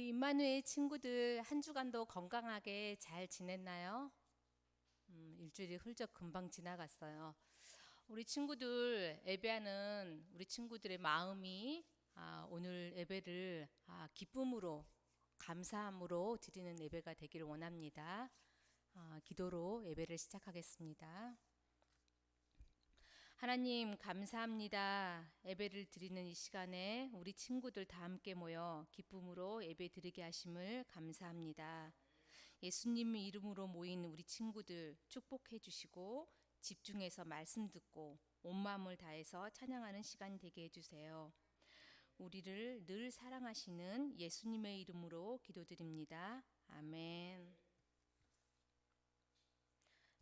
우리 임마누엘 친구들 한 주간도 건강하게 잘 지냈나요? 일주일이 훌쩍 금방 지나갔어요. 우리 친구들 예배하는 우리 친구들의 마음이 오늘 예배를 기쁨으로 감사함으로 드리는 예배가 되기를 원합니다. 기도로 예배를 시작하겠습니다. 하나님 감사합니다. 예배를 드리는 이 시간에 우리 친구들 다 함께 모여 기쁨으로 예배 드리게 하심을 감사합니다. 예수님 이름으로 모인 우리 친구들 축복해 주시고 집중해서 말씀 듣고 온 마음을 다해서 찬양하는 시간 되게 해주세요. 우리를 늘 사랑하시는 예수님의 이름으로 기도드립니다. 아멘.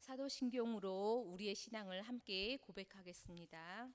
사도신경으로 우리의 신앙을 함께 고백하겠습니다.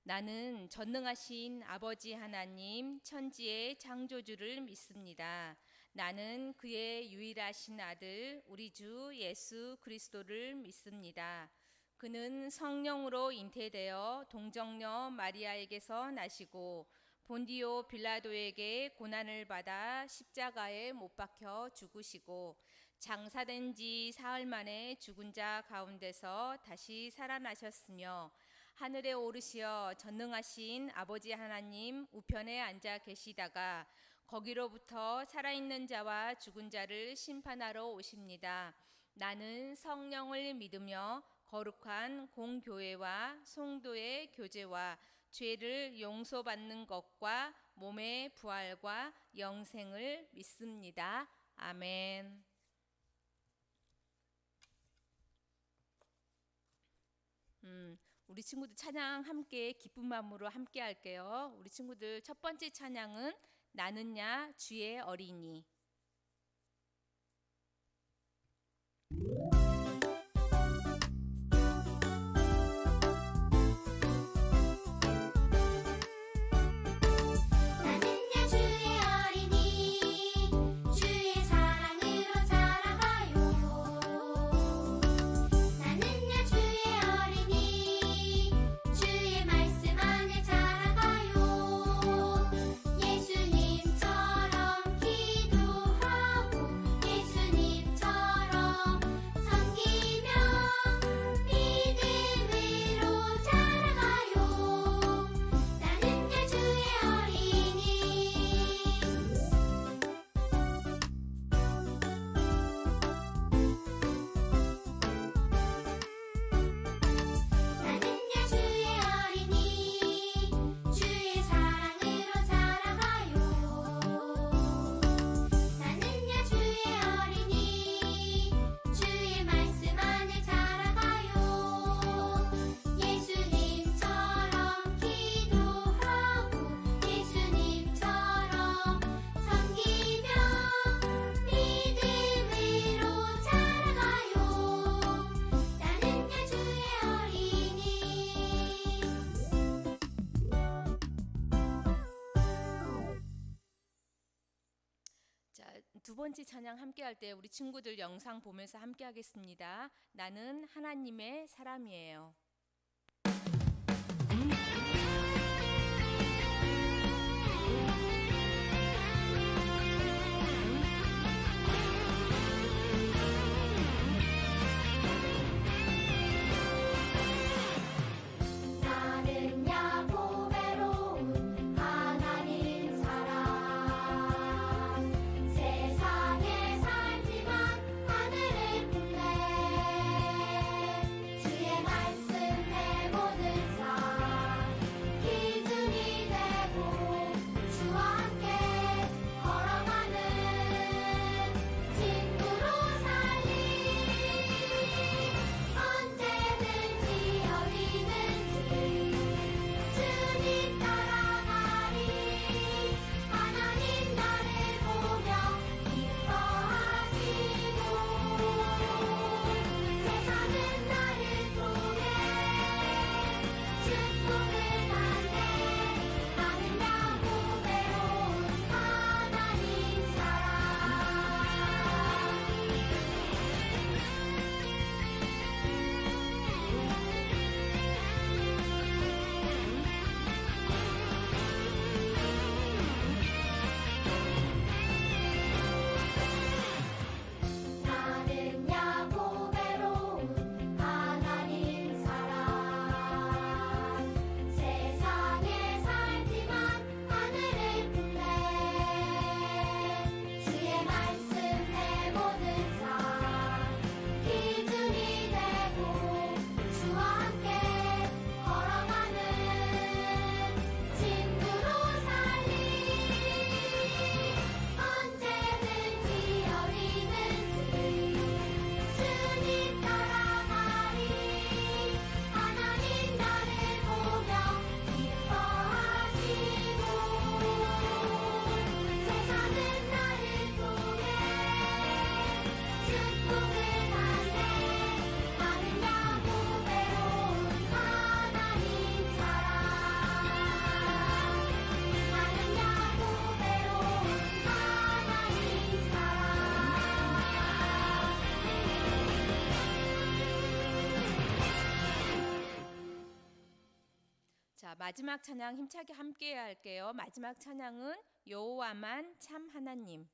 나는 전능하신 아버지 하나님 천지의 창조주를 믿습니다. 나는 그의 유일하신 아들 우리 주 예수 그리스도를 믿습니다. 그는 성령으로 잉태되어 동정녀 마리아에게서 나시고 본디오 빌라도에게 고난을 받아 십자가에 못 박혀 죽으시고 장사된 지 사흘 만에 죽은 자 가운데서 다시 살아나셨으며 하늘에 오르시어 전능하신 아버지 하나님 우편에 앉아 계시다가 거기로부터 살아있는 자와 죽은 자를 심판하러 오십니다. 나는 성령을 믿으며 거룩한 공교회와 성도의 교제와 죄를 용서받는 것과 몸의 부활과 영생을 믿습니다. 아멘. 우리 친구들 찬양 함께 기쁜 마음으로 함께 할게요. 우리 친구들 첫 번째 찬양은 나는야 주의 어린이. 두 번째 찬양 함께 할 때 우리 친구들 영상 보면서 함께 하겠습니다. 나는 하나님의 사람이에요. 말씀 마지막 찬양 힘차게 함께 할게요. 마지막 찬양은 여호와만 참 하나님.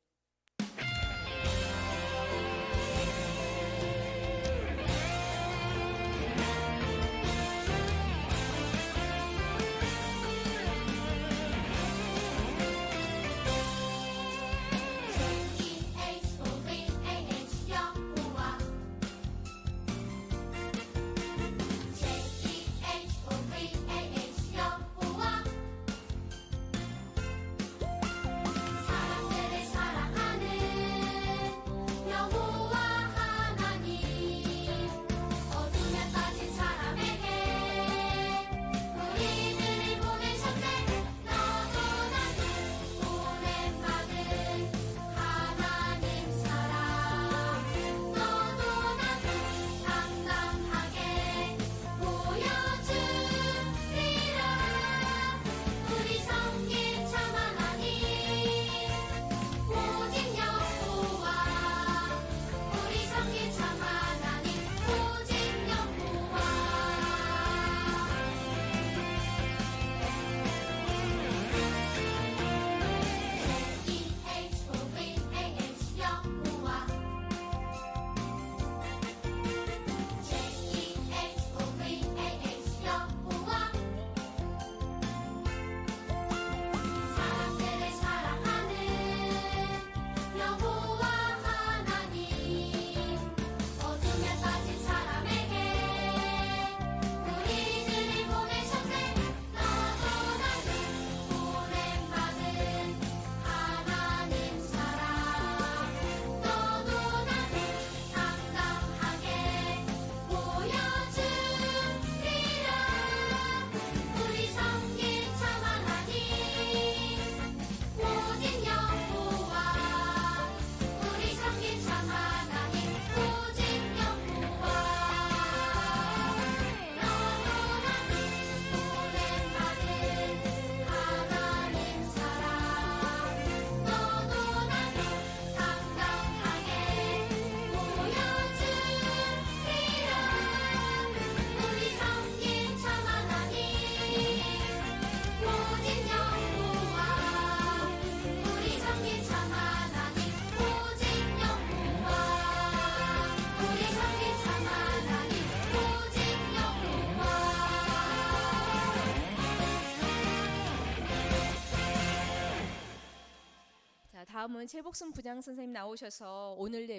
다음은 최복순 부장 선생님 나오셔서 오늘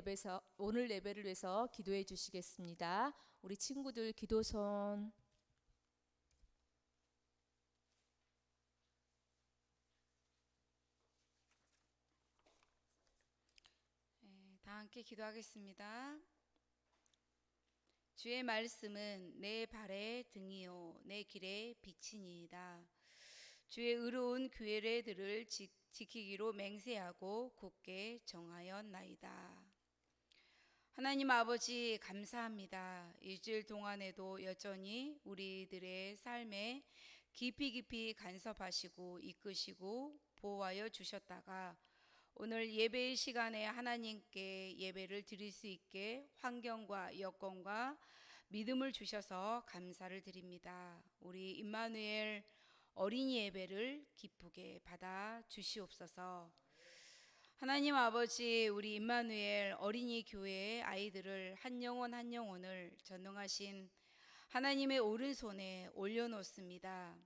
예배를 위해서 기도해 주시겠습니다. 우리 친구들 기도선. 다 함께 기도하겠습니다. 주의 말씀은 내 발의 등이요 내 길의 빛이니이다. 주의 의로운 규례들을 지키기로 맹세하고 굳게 정하였나이다. 하나님 아버지 감사합니다. 일주일 동안에도 여전히 우리들의 삶에 깊이 간섭하시고 이끄시고 보호하여 주셨다가 오늘 예배의 시간에 하나님께 예배를 드릴 수 있게 환경과 여건과 믿음을 주셔서 감사를 드립니다. 우리 임마누엘 어린이 예배를 기쁘게 받아 주시옵소서. 하나님 아버지, 우리 임마누엘 어린이 교회의 아이들을 한 영혼을 전능하신 하나님의 오른손에 올려놓습니다.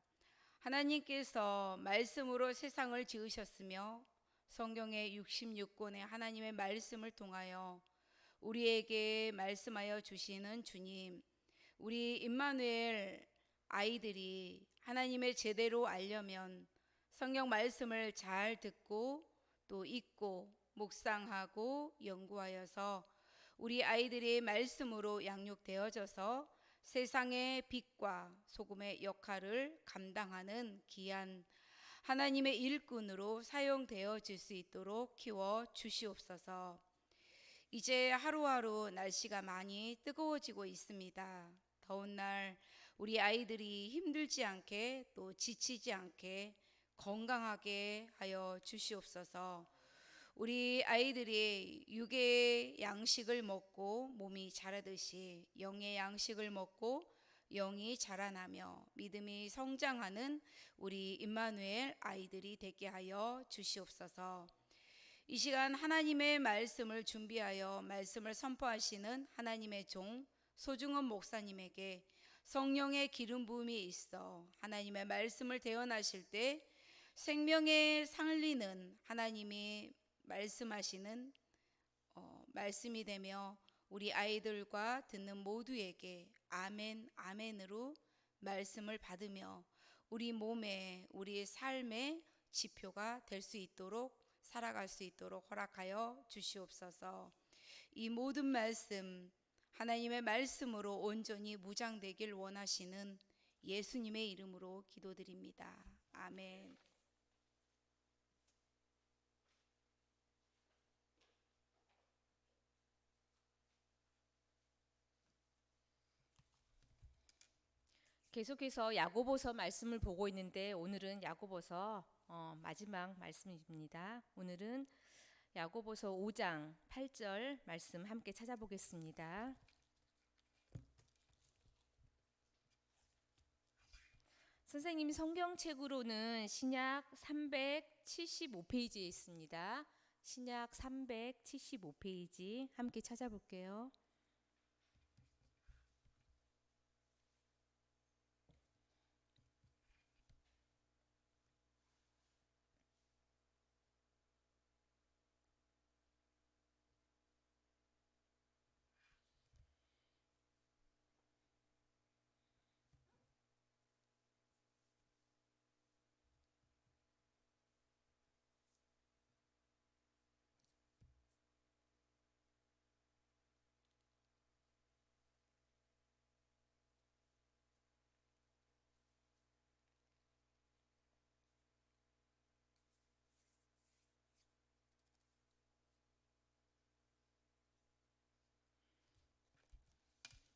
하나님께서 말씀으로 세상을 지으셨으며 성경의 66권의 하나님의 말씀을 통하여 우리에게 말씀하여 주시는 주님, 우리 임마누엘 아이들이 하나님의 제대로 알려면 성경 말씀을 잘 듣고 또 읽고 묵상하고 연구하여서 우리 아이들의 말씀으로 양육되어져서 세상의 빛과 소금의 역할을 감당하는 귀한 하나님의 일꾼으로 사용되어질 수 있도록 키워 주시옵소서. 이제 하루하루 날씨가 많이 뜨거워지고 있습니다. 더운 날 우리 아이들이 힘들지 않게 또 지치지 않게 건강하게 하여 주시옵소서. 우리 아이들이 육의 양식을 먹고 몸이 자라듯이 영의 양식을 먹고 영이 자라나며 믿음이 성장하는 우리 임마누엘 아이들이 되게 하여 주시옵소서. 이 시간 하나님의 말씀을 준비하여 말씀을 선포하시는 하나님의 종 소중한 목사님에게 성령의 기름 부음이 있어 하나님의 말씀을 대언하실 때 생명에 살리는 하나님이 말씀하시는 말씀이 되며 우리 아이들과 듣는 모두에게 아멘 아멘으로 말씀을 받으며 우리 몸에 우리 삶의 지표가 될 수 있도록 살아갈 수 있도록 허락하여 주시옵소서. 이 모든 말씀 하나님의 말씀으로 온전히 무장되길 원하시는 예수님의 이름으로 기도드립니다. 아멘. 계속해서 야고보서 말씀을 보고 있는데 오늘은 야고보서 마지막 말씀입니다. 오늘은 야고보서 5장 8절 말씀 함께 찾아보겠습니다. 선생님 성경책으로는 신약 375페이지에 있습니다. 신약 375페이지 함께 찾아볼게요.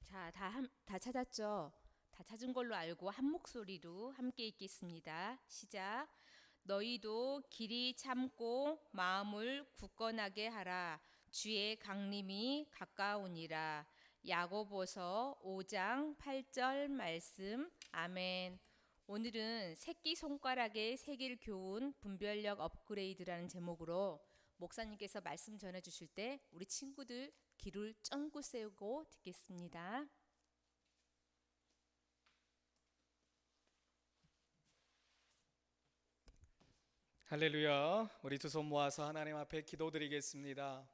자, 다 찾았죠? 다 찾은 걸로 알고 한 목소리로 함께 읽겠습니다. 시작. 너희도 길이 참고 마음을 굳건하게 하라. 주의 강림이 가까우니라. 야고보서 5장 8절 말씀. 아멘. 오늘은 새끼손가락에 새길 교훈 분별력 업그레이드라는 제목으로 목사님께서 말씀 전해주실 때 우리 친구들 귀를 쫑긋 세우고 듣겠습니다. 할렐루야. 우리 두 손 모아서 하나님 앞에 기도드리겠습니다.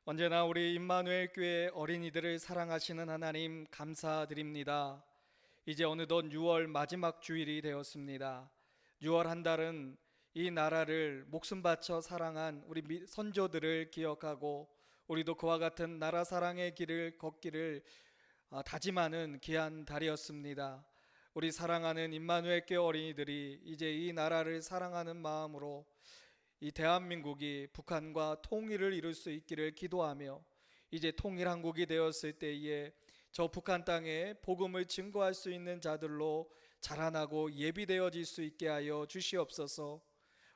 언제나 우리 임마누엘 교회 어린이들을 사랑하시는 하나님 감사드립니다. 이제 어느덧 6월 마지막 주일이 되었습니다. 6월 한 달은 이 나라를 목숨 바쳐 사랑한 우리 선조들을 기억하고 우리도 그와 같은 나라 사랑의 길을 걷기를 다짐하는 귀한 달이었습니다. 우리 사랑하는 임마누엘 교회 어린이들이 이제 이 나라를 사랑하는 마음으로 이 대한민국이 북한과 통일을 이룰 수 있기를 기도하며 이제 통일 한국이 되었을 때에 저 북한 땅에 복음을 증거할 수 있는 자들로 자라나고 예비되어질 수 있게 하여 주시옵소서.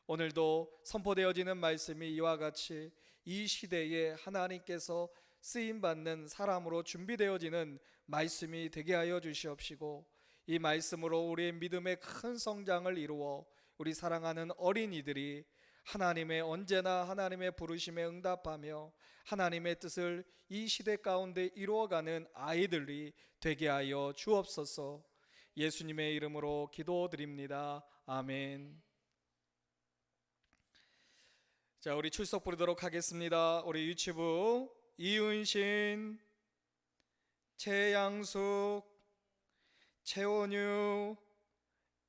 오늘도 선포되어지는 말씀이 이와 같이 이 시대에 하나님께서 쓰임받는 사람으로 준비되어지는 말씀이 되게 하여 주시옵시고 이 말씀으로 우리의 믿음의 큰 성장을 이루어 우리 사랑하는 어린이들이 하나님의 언제나 하나님의 부르심에 응답하며 하나님의 뜻을 이 시대 가운데 이루어가는 아이들이 되게 하여 주옵소서. 예수님의 이름으로 기도드립니다. 아멘. 자, 우리 출석 부르도록 하겠습니다. 우리 유치부 이은신, 최양숙, 최원유,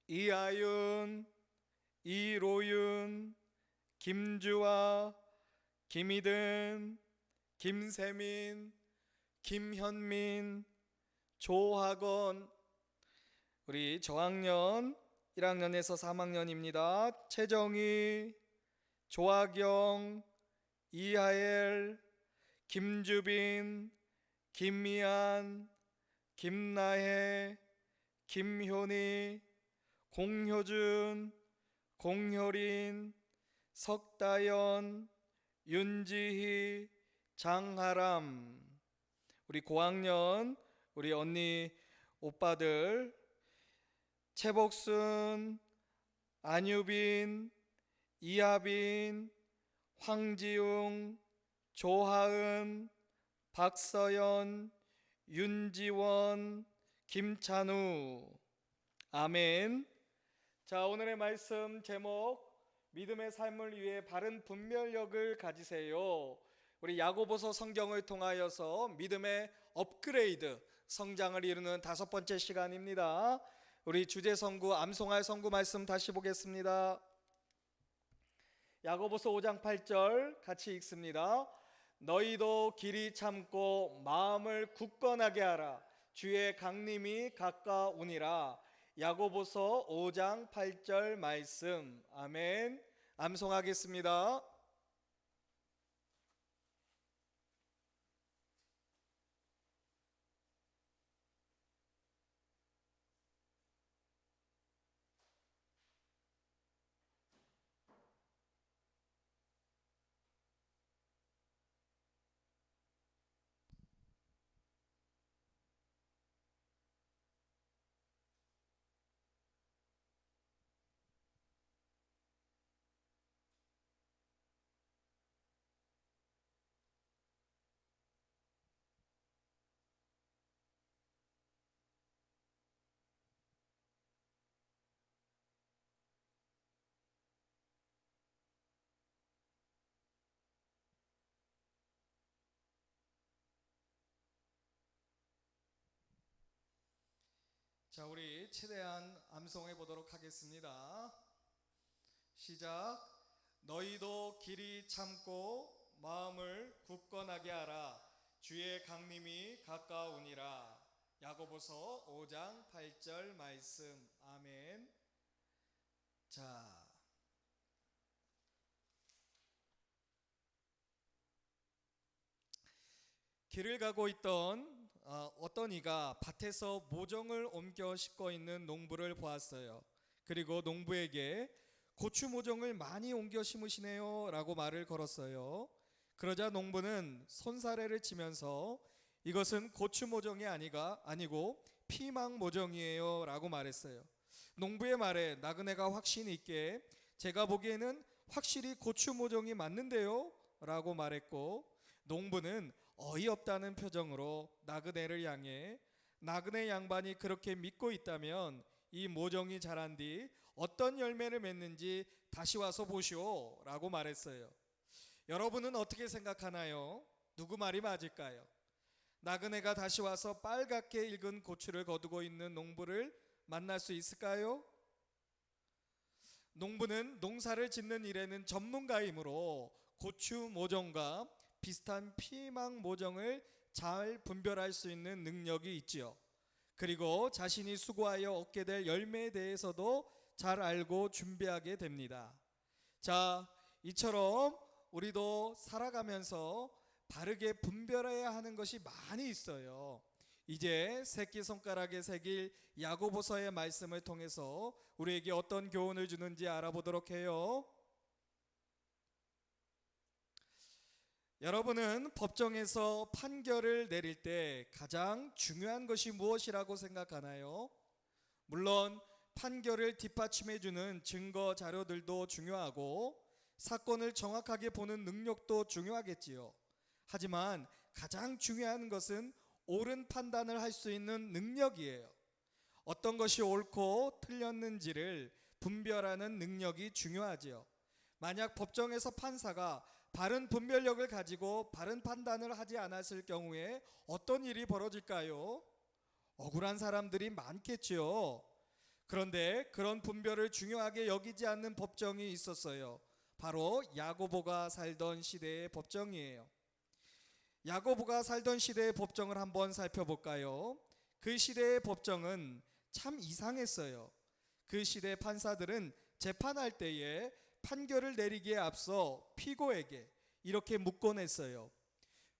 이아윤, 이로윤, 김주아, 김희든, 김세민, 김현민, 조학원, 우리 저학년 1학년에서 3학년입니다. 최정희, 조아경, 이하엘, 김주빈, 김미안, 김나혜, 김효니, 공효준, 공효린, 석다연, 윤지희, 장하람, 우리 고학년 우리 언니 오빠들 최복순, 안유빈, 이하빈, 황지웅, 조하은, 박서연, 윤지원, 김찬우. 아멘. 자, 오늘의 말씀 제목, 믿음의 삶을 위해 바른 분별력을 가지세요. 우리 야고보서 성경을 통하여서 믿음의 업그레이드, 성장을 이루는 5번째 시간입니다. 우리 주제 성구 암송할 성구 말씀 다시 보겠습니다. 야고보서 5장 8절 같이 읽습니다. 너희도 길이 참고 마음을 굳건하게 하라. 주의 강림이 가까우니라. 야고보서 5장 8절 말씀. 아멘. 암송하겠습니다. 자, 우리 최대한 암송해 보도록 하겠습니다. 시작. 너희도 길이 참고 마음을 굳건하게 하라. 주의 강림이 가까우니라. 야고보서 5장 8절 말씀. 아멘. 자, 길을 가고 있던 어떤 이가 밭에서 모종을 옮겨 싣고 있는 농부를 보았어요. 그리고 농부에게 고추 모종을 많이 옮겨 심으시네요 라고 말을 걸었어요. 그러자 농부는 손사래를 치면서 이것은 고추 모종이 아니고 피망 모종이에요 라고 말했어요. 농부의 말에 나그네가 확신 있게 제가 보기에는 확실히 고추 모종이 맞는데요 라고 말했고, 농부는 어이없다는 표정으로 나그네를 향해 나그네 양반이 그렇게 믿고 있다면 이 모종이 자란 뒤 어떤 열매를 맺는지 다시 와서 보시오 라고 말했어요. 여러분은 어떻게 생각하나요? 누구 말이 맞을까요? 나그네가 다시 와서 빨갛게 익은 고추를 거두고 있는 농부를 만날 수 있을까요? 농부는 농사를 짓는 일에는 전문가이므로 고추 모종과 비슷한 피망 모종을 잘 분별할 수 있는 능력이 있지요. 그리고 자신이 수고하여 얻게 될 열매에 대해서도 잘 알고 준비하게 됩니다. 자, 이처럼 우리도 살아가면서 바르게 분별해야 하는 것이 많이 있어요. 이제 새끼손가락에 새길 야고보서의 말씀을 통해서 우리에게 어떤 교훈을 주는지 알아보도록 해요. 여러분은 법정에서 판결을 내릴 때 가장 중요한 것이 무엇이라고 생각하나요? 물론 판결을 뒷받침해주는 증거 자료들도 중요하고 사건을 정확하게 보는 능력도 중요하겠지요. 하지만 가장 중요한 것은 옳은 판단을 할 수 있는 능력이에요. 어떤 것이 옳고 틀렸는지를 분별하는 능력이 중요하지요. 만약 법정에서 판사가 바른 분별력을 가지고 바른 판단을 하지 않았을 경우에 어떤 일이 벌어질까요? 억울한 사람들이 많겠지요. 그런데 그런 분별을 중요하게 여기지 않는 법정이 있었어요. 바로 야고보가 살던 시대의 법정이에요. 야고보가 살던 시대의 법정을 한번 살펴볼까요? 그 시대의 법정은 참 이상했어요. 그 시대 판사들은 재판할 때에 판결을 내리기에 앞서 피고에게 이렇게 묻곤 했어요.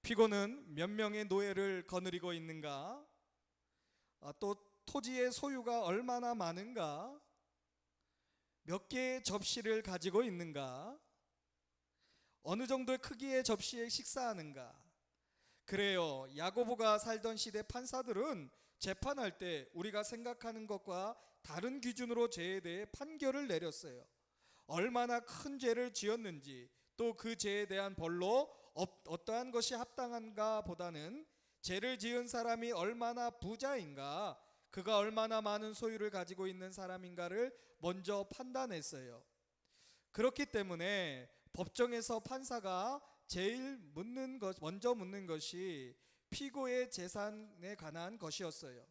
피고는 몇 명의 노예를 거느리고 있는가? 또 토지의 소유가 얼마나 많은가? 몇 개의 접시를 가지고 있는가? 어느 정도의 크기의 접시에 식사하는가? 그래요. 야고보가 살던 시대 판사들은 재판할 때 우리가 생각하는 것과 다른 기준으로 죄에 대해 판결을 내렸어요. 얼마나 큰 죄를 지었는지, 또 그 죄에 대한 벌로 어떠한 것이 합당한가 보다는 죄를 지은 사람이 얼마나 부자인가, 그가 얼마나 많은 소유를 가지고 있는 사람인가를 먼저 판단했어요. 그렇기 때문에 법정에서 판사가 먼저 묻는 것이 피고의 재산에 관한 것이었어요.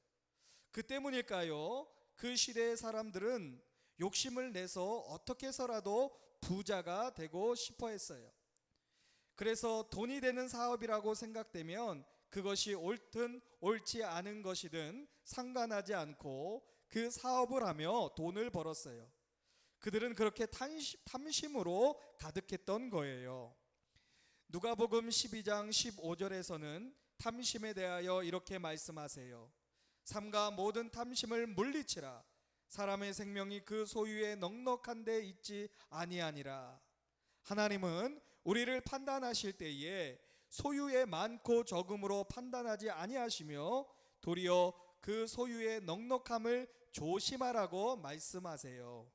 그 때문일까요? 그 시대의 사람들은 욕심을 내서 어떻게 해서라도 부자가 되고 싶어 했어요. 그래서 돈이 되는 사업이라고 생각되면 그것이 옳든 옳지 않은 것이든 상관하지 않고 그 사업을 하며 돈을 벌었어요. 그들은 그렇게 탐심으로 가득했던 거예요. 누가복음 12장 15절에서는 탐심에 대하여 이렇게 말씀하세요. 삼가 모든 탐심을 물리치라. 사람의 생명이 그 소유에 넉넉한 데 있지 아니하니라. 하나님은 우리를 판단하실 때에 소유의 많고 적음으로 판단하지 아니하시며 도리어 그 소유의 넉넉함을 조심하라고 말씀하세요.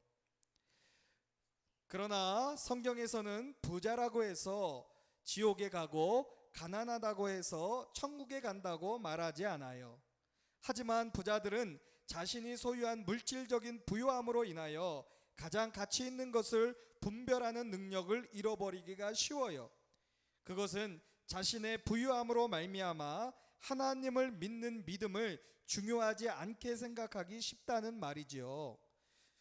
그러나 성경에서는 부자라고 해서 지옥에 가고 가난하다고 해서 천국에 간다고 말하지 않아요. 하지만 부자들은 자신이 소유한 물질적인 부유함으로 인하여 가장 가치 있는 것을 분별하는 능력을 잃어버리기가 쉬워요. 그것은 자신의 부유함으로 말미암아 하나님을 믿는 믿음을 중요하지 않게 생각하기 쉽다는 말이지요.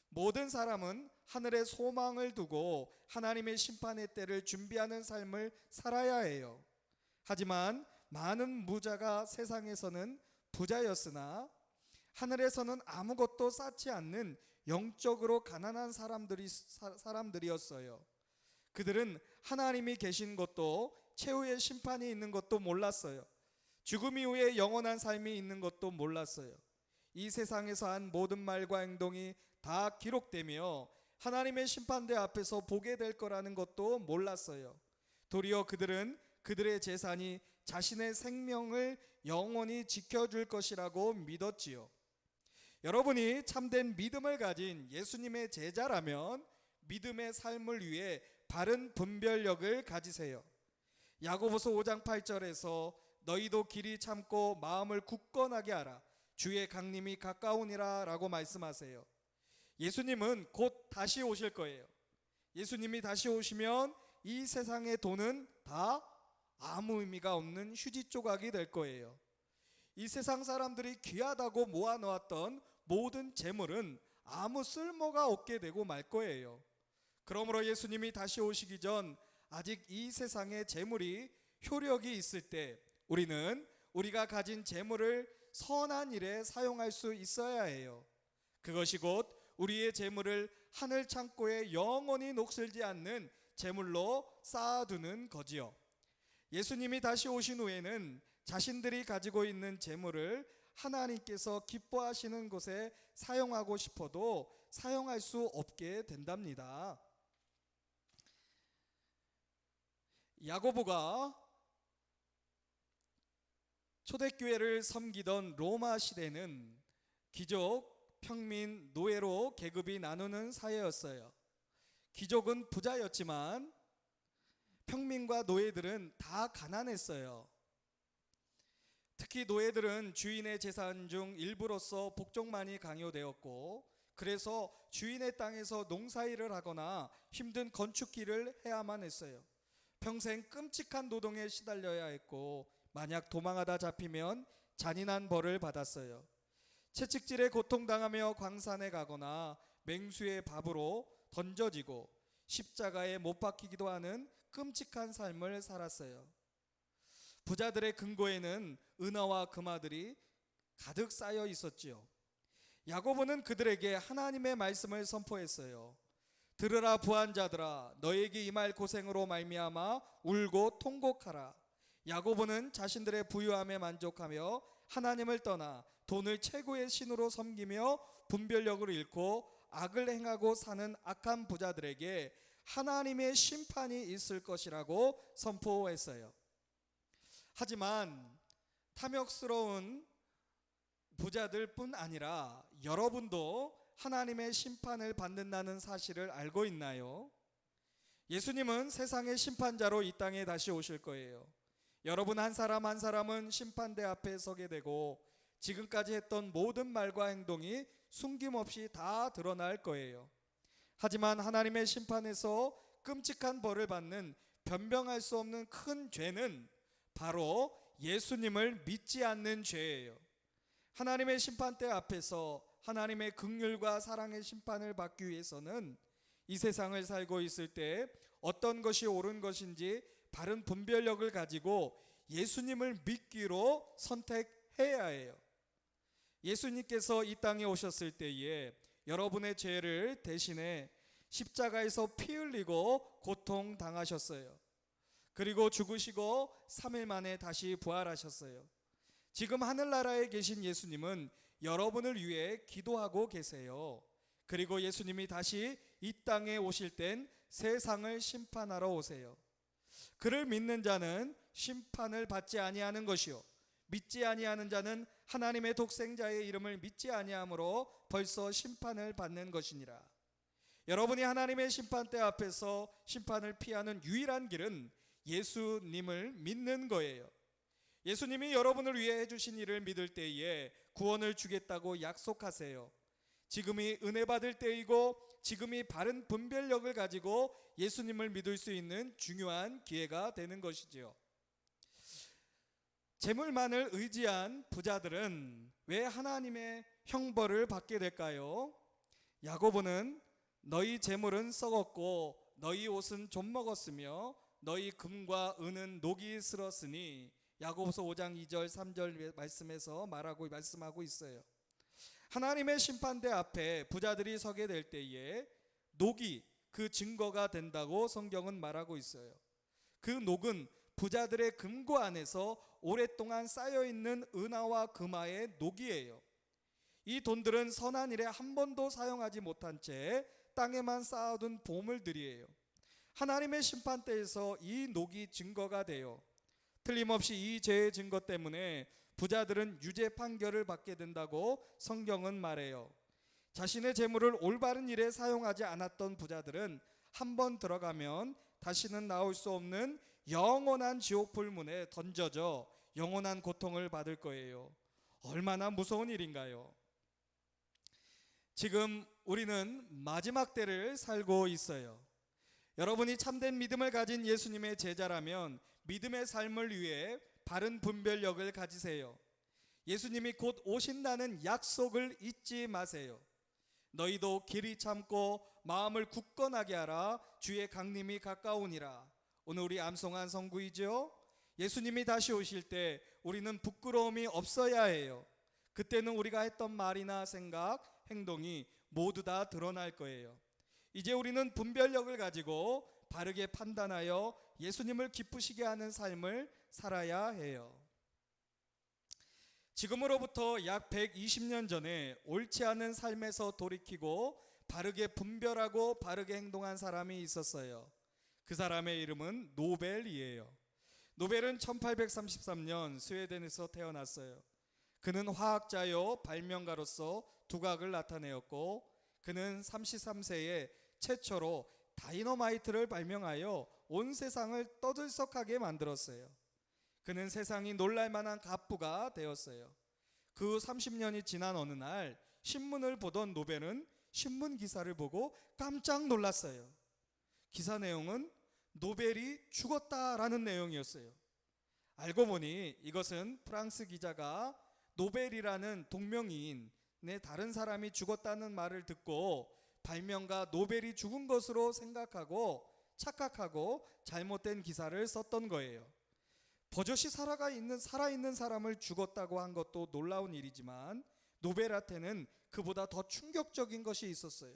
모든 사람은 하늘에 소망을 두고 하나님의 심판의 때를 준비하는 삶을 살아야 해요. 하지만 많은 부자가 세상에서는 부자였으나 하늘에서는 아무것도 쌓지 않는 영적으로 가난한 사람들이었어요. 그들은 하나님이 계신 것도 최후의 심판이 있는 것도 몰랐어요. 죽음 이후에 영원한 삶이 있는 것도 몰랐어요. 이 세상에서 한 모든 말과 행동이 다 기록되며 하나님의 심판대 앞에서 보게 될 거라는 것도 몰랐어요. 도리어 그들은 그들의 재산이 자신의 생명을 영원히 지켜줄 것이라고 믿었지요. 여러분이 참된 믿음을 가진 예수님의 제자라면 믿음의 삶을 위해 바른 분별력을 가지세요. 야고보서 5장 8절에서 너희도 길이 참고 마음을 굳건하게 하라. 주의 강림이 가까우니라 라고 말씀하세요. 예수님은 곧 다시 오실 거예요. 예수님이 다시 오시면 이 세상의 돈은 다 아무 의미가 없는 휴지 조각이 될 거예요. 이 세상 사람들이 귀하다고 모아놓았던 모든 재물은 아무 쓸모가 없게 되고 말 거예요. 그러므로 예수님이 다시 오시기 전 아직 이 세상의 재물이 효력이 있을 때 우리는 우리가 가진 재물을 선한 일에 사용할 수 있어야 해요. 그것이 곧 우리의 재물을 하늘 창고에 영원히 녹슬지 않는 재물로 쌓아두는 거지요. 예수님이 다시 오신 후에는 자신들이 가지고 있는 재물을 하나님께서 기뻐하시는 곳에 사용하고 싶어도 사용할 수 없게 된답니다. 야고보가 초대교회를 섬기던 로마 시대는 귀족, 평민, 노예로 계급이 나누는 사회였어요. 귀족은 부자였지만 평민과 노예들은 다 가난했어요. 특히 노예들은 주인의 재산 중 일부로서 복종만이 강요되었고, 그래서 주인의 땅에서 농사일을 하거나 힘든 건축일을 해야만 했어요. 평생 끔찍한 노동에 시달려야 했고, 만약 도망하다 잡히면 잔인한 벌을 받았어요. 채찍질에 고통당하며 광산에 가거나 맹수의 밥으로 던져지고 십자가에 못 박히기도 하는 끔찍한 삶을 살았어요. 부자들의 금고에는 은화와 금화들이 가득 쌓여 있었지요. 야고보는 그들에게 하나님의 말씀을 선포했어요. 들으라 부한자들아, 너에게 임할 고생으로 말미암아 울고 통곡하라. 야고보는 자신들의 부유함에 만족하며 하나님을 떠나 돈을 최고의 신으로 섬기며 분별력을 잃고 악을 행하고 사는 악한 부자들에게 하나님의 심판이 있을 것이라고 선포했어요. 하지만 탐욕스러운 부자들뿐 아니라 여러분도 하나님의 심판을 받는다는 사실을 알고 있나요? 예수님은 세상의 심판자로 이 땅에 다시 오실 거예요. 여러분 한 사람 한 사람은 심판대 앞에 서게 되고 지금까지 했던 모든 말과 행동이 숨김없이 다 드러날 거예요. 하지만 하나님의 심판에서 끔찍한 벌을 받는 변명할 수 없는 큰 죄는 바로 예수님을 믿지 않는 죄예요. 하나님의 심판대 앞에서 하나님의 긍휼과 사랑의 심판을 받기 위해서는 이 세상을 살고 있을 때 어떤 것이 옳은 것인지 바른 분별력을 가지고 예수님을 믿기로 선택해야 해요. 예수님께서 이 땅에 오셨을 때에 여러분의 죄를 대신해 십자가에서 피 흘리고 고통당하셨어요. 그리고 죽으시고 3일 만에 다시 부활하셨어요. 지금 하늘나라에 계신 예수님은 여러분을 위해 기도하고 계세요. 그리고 예수님이 다시 이 땅에 오실 땐 세상을 심판하러 오세요. 그를 믿는 자는 심판을 받지 아니하는 것이요 믿지 아니하는 자는 하나님의 독생자의 이름을 믿지 아니함으로 벌써 심판을 받는 것이니라. 여러분이 하나님의 심판대 앞에서 심판을 피하는 유일한 길은 예수님을 믿는 거예요. 예수님이 여러분을 위해 해주신 일을 믿을 때에 구원을 주겠다고 약속하세요. 지금이 은혜 받을 때이고 지금이 바른 분별력을 가지고 예수님을 믿을 수 있는 중요한 기회가 되는 것이지요. 재물만을 의지한 부자들은 왜 하나님의 형벌을 받게 될까요? 야고보는 너희 재물은 썩었고 너희 옷은 좀 먹었으며 너희 금과 은은 녹이 슬었으니 야고보서 5장 2절 3절 말씀하고 있어요. 하나님의 심판대 앞에 부자들이 서게 될 때에 녹이 그 증거가 된다고 성경은 말하고 있어요. 그 녹은 부자들의 금고 안에서 오랫동안 쌓여있는 은하와 금화의 녹이에요. 이 돈들은 선한 일에 한 번도 사용하지 못한 채 땅에만 쌓아둔 보물들이에요. 하나님의 심판대에서 이 녹이 증거가 돼요. 틀림없이 이 죄의 증거 때문에 부자들은 유죄 판결을 받게 된다고 성경은 말해요. 자신의 재물을 올바른 일에 사용하지 않았던 부자들은 한 번 들어가면 다시는 나올 수 없는 영원한 지옥 불문에 던져져 영원한 고통을 받을 거예요. 얼마나 무서운 일인가요? 지금 우리는 마지막 때를 살고 있어요. 여러분이 참된 믿음을 가진 예수님의 제자라면 믿음의 삶을 위해 바른 분별력을 가지세요. 예수님이 곧 오신다는 약속을 잊지 마세요. 너희도 길이 참고 마음을 굳건하게 하라. 주의 강림이 가까우니라. 오늘 우리 암송한 성구이죠. 예수님이 다시 오실 때 우리는 부끄러움이 없어야 해요. 그때는 우리가 했던 말이나 생각, 행동이 모두 다 드러날 거예요. 이제 우리는 분별력을 가지고 바르게 판단하여 예수님을 기쁘시게 하는 삶을 살아야 해요. 지금으로부터 약 120년 전에 옳지 않은 삶에서 돌이키고 바르게 분별하고 바르게 행동한 사람이 있었어요. 그 사람의 이름은 노벨이에요. 노벨은 1833년 스웨덴에서 태어났어요. 그는 화학자요 발명가로서 두각을 나타내었고 그는 33세에 최초로 다이너마이트를 발명하여 온 세상을 떠들썩하게 만들었어요. 그는 세상이 놀랄만한 갑부가 되었어요. 그 30년이 지난 어느 날 신문을 보던 노벨은 신문 기사를 보고 깜짝 놀랐어요. 기사 내용은 노벨이 죽었다라는 내용이었어요. 알고 보니 이것은 프랑스 기자가 노벨이라는 동명이인의 다른 사람이 죽었다는 말을 듣고 발명가 노벨이 죽은 것으로 생각하고 착각하고 잘못된 기사를 썼던 거예요. 버젓이 살아있는 사람을 죽었다고 한 것도 놀라운 일이지만 노벨한테는 그보다 더 충격적인 것이 있었어요.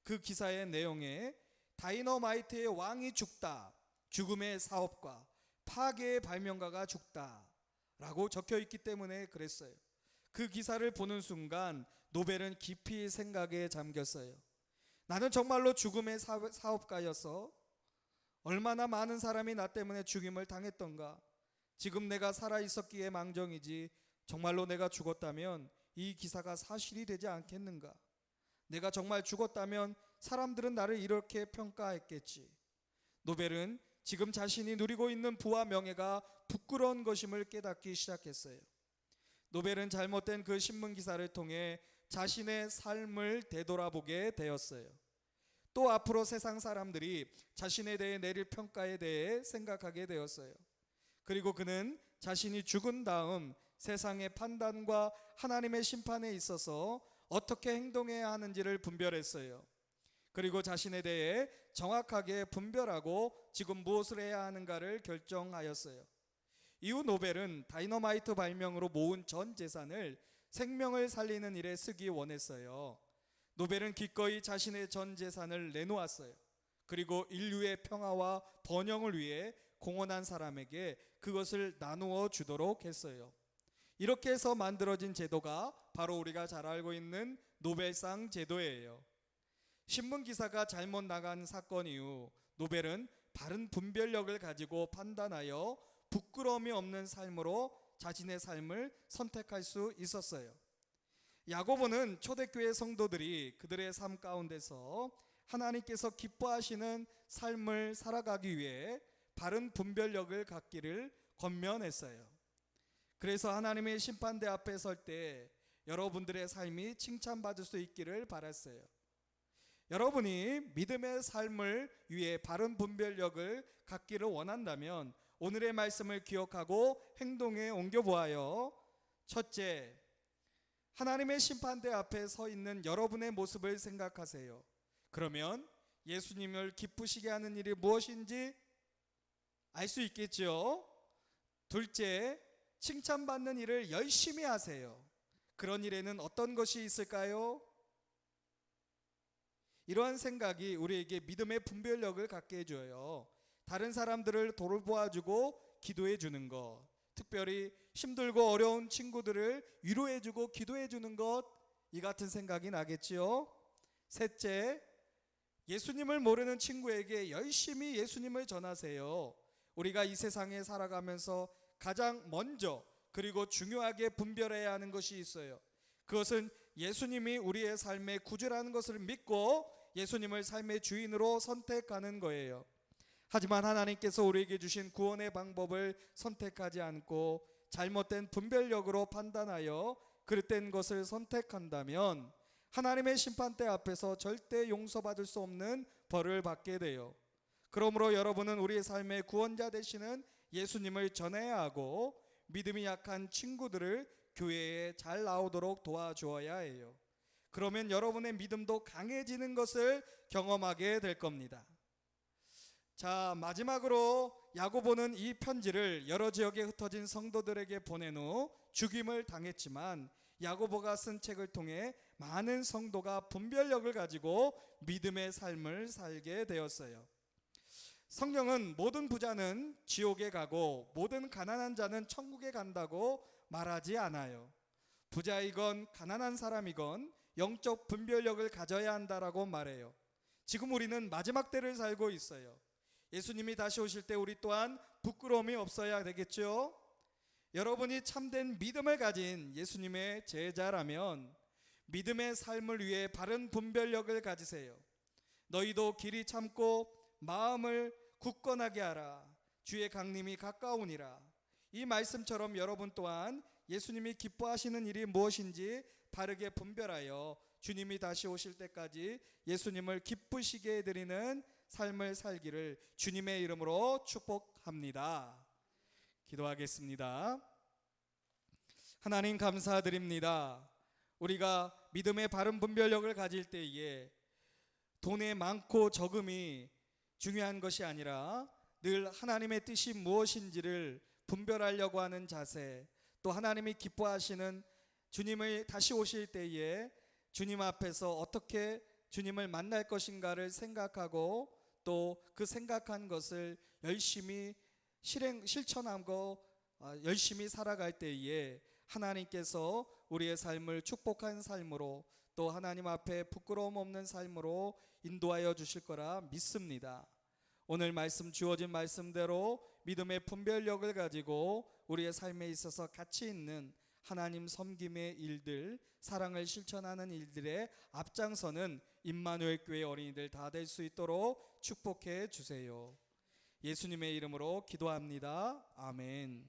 그 기사의 내용에 다이너마이트의 왕이 죽다, 죽음의 사업가, 파괴의 발명가가 죽다 라고 적혀 있기 때문에 그랬어요. 그 기사를 보는 순간 노벨은 깊이 생각에 잠겼어요. 나는 정말로 죽음의 사업가였어? 얼마나 많은 사람이 나 때문에 죽임을 당했던가? 지금 내가 살아 있었기에 망정이지 정말로 내가 죽었다면 이 기사가 사실이 되지 않겠는가? 내가 정말 죽었다면 사람들은 나를 이렇게 평가했겠지. 노벨은 지금 자신이 누리고 있는 부와 명예가 부끄러운 것임을 깨닫기 시작했어요. 노벨은 잘못된 그 신문 기사를 통해 자신의 삶을 되돌아보게 되었어요. 또 앞으로 세상 사람들이 자신에 대해 내릴 평가에 대해 생각하게 되었어요. 그리고 그는 자신이 죽은 다음 세상의 판단과 하나님의 심판에 있어서 어떻게 행동해야 하는지를 분별했어요. 그리고 자신에 대해 정확하게 분별하고 지금 무엇을 해야 하는가를 결정하였어요. 이후 노벨은 다이너마이트 발명으로 모은 전 재산을 생명을 살리는 일에 쓰기 원했어요. 노벨은 기꺼이 자신의 전 재산을 내놓았어요. 그리고 인류의 평화와 번영을 위해 공헌한 사람에게 그것을 나누어 주도록 했어요. 이렇게 해서 만들어진 제도가 바로 우리가 잘 알고 있는 노벨상 제도예요. 신문 기사가 잘못 나간 사건 이후 노벨은 바른 분별력을 가지고 판단하여 부끄러움이 없는 삶으로 자신의 삶을 선택할 수 있었어요. 야고보는 초대교회 성도들이 그들의 삶 가운데서 하나님께서 기뻐하시는 삶을 살아가기 위해 바른 분별력을 갖기를 권면했어요. 그래서 하나님의 심판대 앞에 설 때 여러분들의 삶이 칭찬받을 수 있기를 바랐어요. 여러분이 믿음의 삶을 위해 바른 분별력을 갖기를 원한다면 오늘의 말씀을 기억하고 행동에 옮겨보아요. 첫째, 하나님의 심판대 앞에 서 있는 여러분의 모습을 생각하세요. 그러면 예수님을 기쁘시게 하는 일이 무엇인지 알 수 있겠죠. 둘째, 칭찬받는 일을 열심히 하세요. 그런 일에는 어떤 것이 있을까요? 이러한 생각이 우리에게 믿음의 분별력을 갖게 해줘요. 다른 사람들을 돌보아주고 기도해주는 것, 특별히 힘들고 어려운 친구들을 위로해주고 기도해주는 것, 이 같은 생각이 나겠지요. 셋째, 예수님을 모르는 친구에게 열심히 예수님을 전하세요. 우리가 이 세상에 살아가면서 가장 먼저 그리고 중요하게 분별해야 하는 것이 있어요. 그것은 예수님이 우리의 삶의 구주라는 것을 믿고 예수님을 삶의 주인으로 선택하는 거예요. 하지만 하나님께서 우리에게 주신 구원의 방법을 선택하지 않고 잘못된 분별력으로 판단하여 그릇된 것을 선택한다면 하나님의 심판대 앞에서 절대 용서받을 수 없는 벌을 받게 돼요. 그러므로 여러분은 우리의 삶의 구원자 되시는 예수님을 전해야 하고 믿음이 약한 친구들을 교회에 잘 나오도록 도와주어야 해요. 그러면 여러분의 믿음도 강해지는 것을 경험하게 될 겁니다. 자, 마지막으로 야고보는 이 편지를 여러 지역에 흩어진 성도들에게 보낸 후 죽임을 당했지만 야고보가 쓴 책을 통해 많은 성도가 분별력을 가지고 믿음의 삶을 살게 되었어요. 성경은 모든 부자는 지옥에 가고 모든 가난한 자는 천국에 간다고 말하지 않아요. 부자이건 가난한 사람이건 영적 분별력을 가져야 한다라고 말해요. 지금 우리는 마지막 때를 살고 있어요. 예수님이 다시 오실 때 우리 또한 부끄러움이 없어야 되겠죠. 여러분이 참된 믿음을 가진 예수님의 제자라면 믿음의 삶을 위해 바른 분별력을 가지세요. 너희도 길이 참고 마음을 굳건하게 하라. 주의 강림이 가까우니라. 이 말씀처럼 여러분 또한 예수님이 기뻐하시는 일이 무엇인지 바르게 분별하여 주님이 다시 오실 때까지 예수님을 기쁘시게 해드리는 삶을 살기를 주님의 이름으로 축복합니다. 기도하겠습니다. 하나님 감사드립니다. 우리가 믿음의 바른 분별력을 가질 때에 돈의 많고 적음이 중요한 것이 아니라 늘 하나님의 뜻이 무엇인지를 분별하려고 하는 자세, 또 하나님이 기뻐하시는 주님을 다시 오실 때에 주님 앞에서 어떻게 주님을 만날 것인가를 생각하고 또 그 생각한 것을 열심히 실천하고 열심히 살아갈 때에 하나님께서 우리의 삶을 축복한 삶으로 또 하나님 앞에 부끄러움 없는 삶으로 인도하여 주실 거라 믿습니다. 오늘 말씀 주어진 말씀대로 믿음의 분별력을 가지고 우리의 삶에 있어서 가치 있는 하나님 섬김의 일들, 사랑을 실천하는 일들에 앞장서는 임마누엘 교회 어린이들 다 될 수 있도록 축복해 주세요. 예수님의 이름으로 기도합니다. 아멘.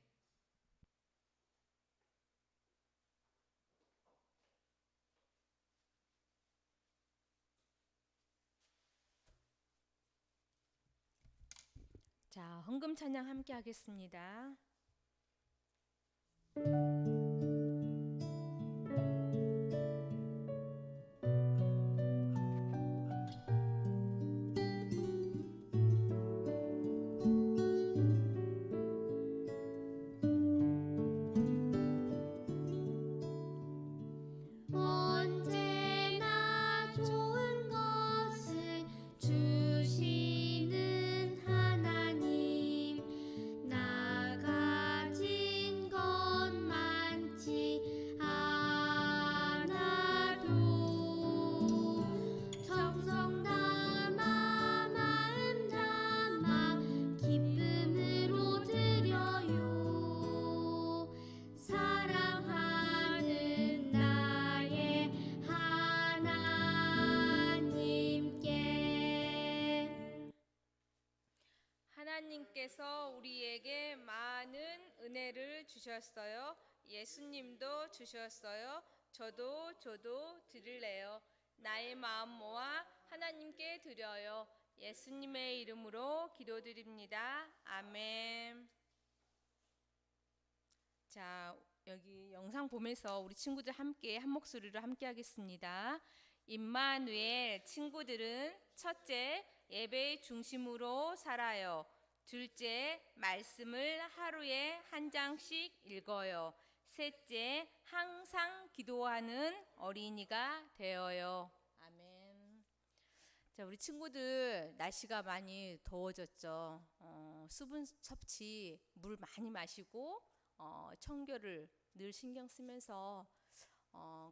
자, 헌금 찬양 함께 하겠습니다. 언제나 좋은 것을 주시는 하나님, 나 가진 것 많지 않아도 정성 담아 마음 담아 기쁨으로 드려요. 사랑하는 나의 하나님께. 하나님께서 우리에게 많은 은혜를 주셨어요. 예수님도 주셨어요. 저도 드릴래요. 나의 마음 모아 하나님께 드려요. 예수님의 이름으로 기도드립니다. 아멘. 자, 여기 영상 보면서 우리 친구들 함께 한 목소리로 함께 하겠습니다. 임마누엘 친구들은 첫째, 예배 중심으로 살아요. 둘째, 말씀을 하루에 한 장씩 읽어요. 셋째, 항상 기도하는 어린이가 되어요. 아멘. 자, 우리 친구들 날씨가 많이 더워졌죠. 수분 섭취, 물 많이 마시고 청결을 늘 신경 쓰면서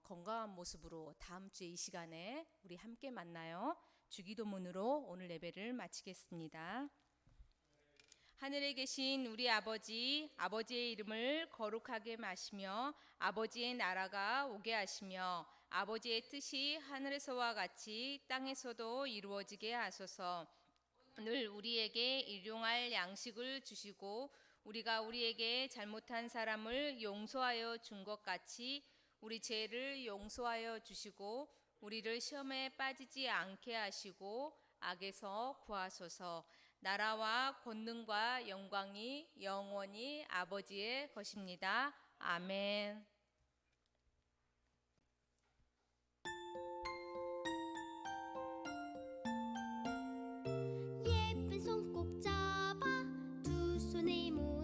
건강한 모습으로 다음 주에 이 시간에 우리 함께 만나요. 주기도문으로 오늘 예배를 마치겠습니다. 하늘에 계신 우리 아버지, 아버지의 이름을 거룩하게 마시며 아버지의 나라가 오게 하시며 아버지의 뜻이 하늘에서와 같이 땅에서도 이루어지게 하소서. 오늘 우리에게 일용할 양식을 주시고 우리가 우리에게 잘못한 사람을 용서하여 준 것 같이 우리 죄를 용서하여 주시고 우리를 시험에 빠지지 않게 하시고 악에서 구하소서. 나라와 권능과 영광이 영원히 아버지의 것입니다. 아멘. 예쁜 손 꼭 잡아 두 손에 모아